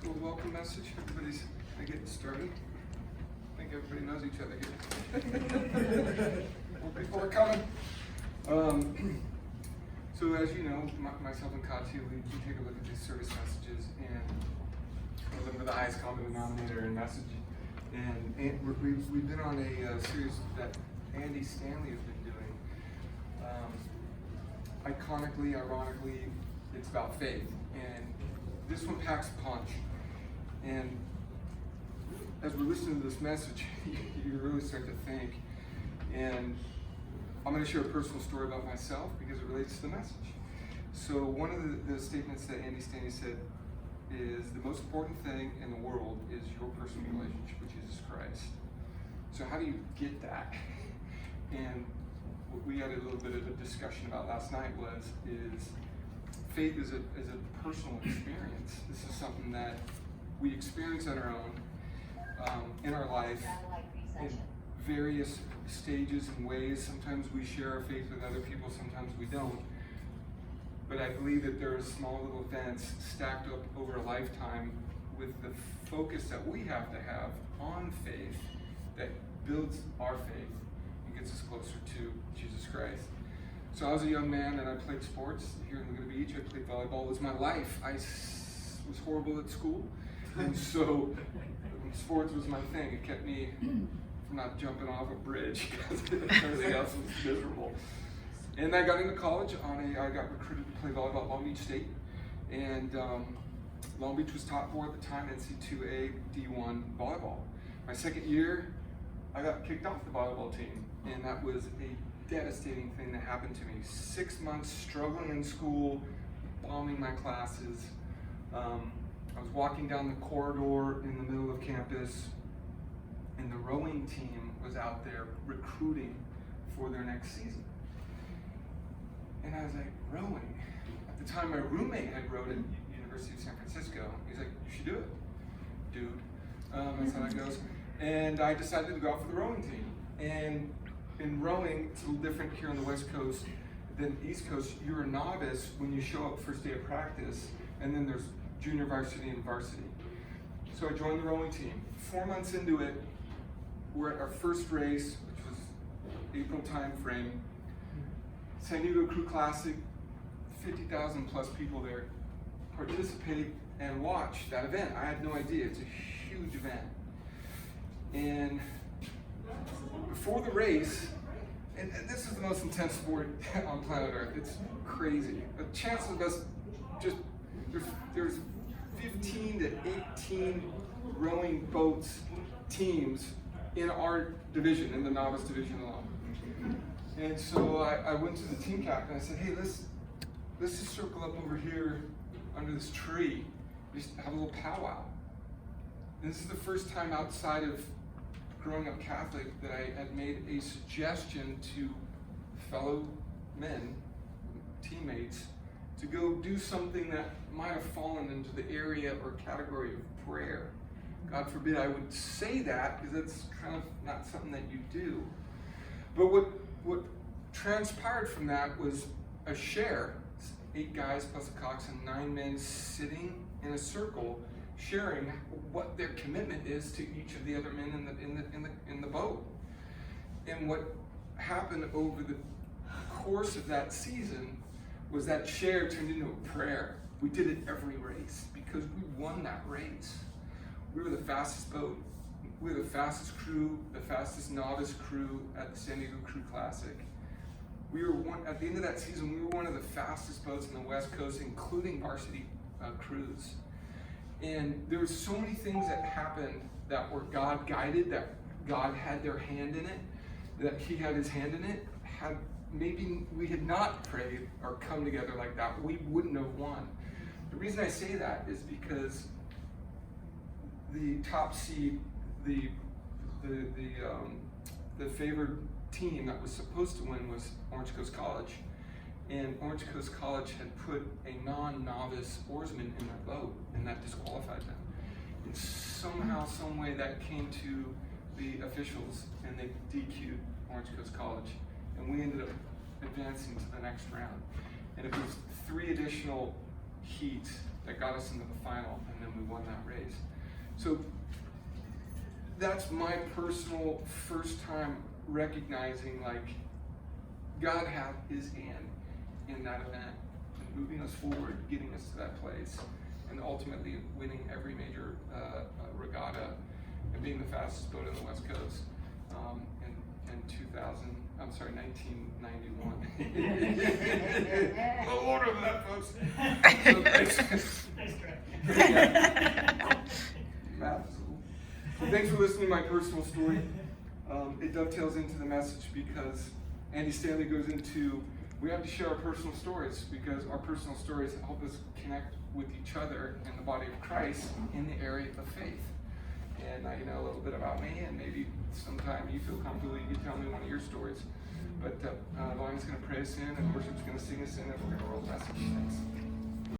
little welcome message. Everybody's getting started. I think everybody knows each other here. More people are coming. So as you know, myself and Katya, we take a look at these service messages and we're looking for the highest common denominator in message. And we've been on a series that Andy Stanley has been doing. Iconically, ironically, it's about faith. And this one packs a punch. And as we're listening to this message, you really start to think. And I'm going to share a personal story about myself because it relates to the message. So one of the statements that Andy Stanley said is the most important thing in the world is your personal relationship with Jesus Christ. So how do you get that? And what we had a little bit of a discussion about last night is faith is a personal experience. This is something that we experience on our own, in our life, in various stages and ways. Sometimes we share our faith with other people, sometimes we don't. But I believe that there are small little events stacked up over a lifetime with the focus that we have to have on faith that builds our faith and gets us closer to Jesus Christ. So I was a young man and I played sports here in Laguna Beach. I played volleyball. It was my life. I was horrible at school. And so sports was my thing. It kept me from not jumping off a bridge because everything else was miserable. And I got into college I got recruited to play volleyball at Long Beach State. And Long Beach was top 4 at the time, NC2A D1 volleyball. My second year, I got kicked off the volleyball team. And that was a devastating thing that happened to me. 6 months struggling in school, bombing my classes. I was walking down the corridor in the middle of campus, and the rowing team was out there recruiting for their next season. And I was like, rowing? At the time, my roommate had rowed at University of San Francisco. He's like, you should do it, dude. That's how that goes. And I decided to go out for the rowing team. And in rowing, it's a little different here on the West Coast than the East Coast. You're a novice when you show up first day of practice, and then there's junior varsity and varsity. So I joined the rowing team. 4 months into it, we're at our first race, which was April time frame. San Diego Crew Classic, 50,000 plus people there participate and watch that event. I had no idea, it's a huge event. And before the race, and this is the most intense sport on planet Earth, it's crazy. The chances of us just, there's 15 to 18 rowing boats teams in our division, in the novice division alone. And so I went to the team captain and I said, hey, let's just circle up over here under this tree, just have a little powwow. And this is the first time outside of growing up Catholic that I had made a suggestion to fellow men, teammates, to go do something that might have fallen into the area or category of prayer. God forbid I would say that, because that's kind of not something that you do. But what transpired from that was a share, 8 guys plus a coxswain, 9 men sitting in a circle, sharing what their commitment is to each of the other men in the boat. And what happened over the course of that season was that share turned into a prayer. We did it every race because we won that race. We were the fastest boat. We were the fastest crew, the fastest novice crew at the San Diego Crew Classic. We were at the end of that season, we were one of the fastest boats in the West Coast, including varsity crews. And there were so many things that happened that were God guided, that God had their hand in it, that He had His hand in it. Had maybe we had not prayed or come together like that, we wouldn't have won. The reason I say that is because the top seed, the favored team that was supposed to win was Orange Coast College, and Orange Coast College had put a non-novice oarsman in their boat, and that disqualified them. And somehow, some way, that came to the officials, and they DQ'd Orange Coast College, and we ended up advancing to the next round. And it was 3 additional heats that got us into the final, and then we won that race. So that's my personal first time recognizing like God had his hand in that event and moving us forward, getting us to that place, and ultimately winning every major regatta and being the fastest boat on the West Coast in 1991. A lot of that, folks. Math is cool. So thanks for listening to my personal story. It dovetails into the message because Andy Stanley goes into, we have to share our personal stories because our personal stories help us connect with each other in the body of Christ in the area of faith. And now you know a little bit about me, and maybe sometime you feel comfortable, you can tell me one of your stories. But Lonnie's going to pray us in, and worship's going to sing us in, and we're going to roll the message. Thanks.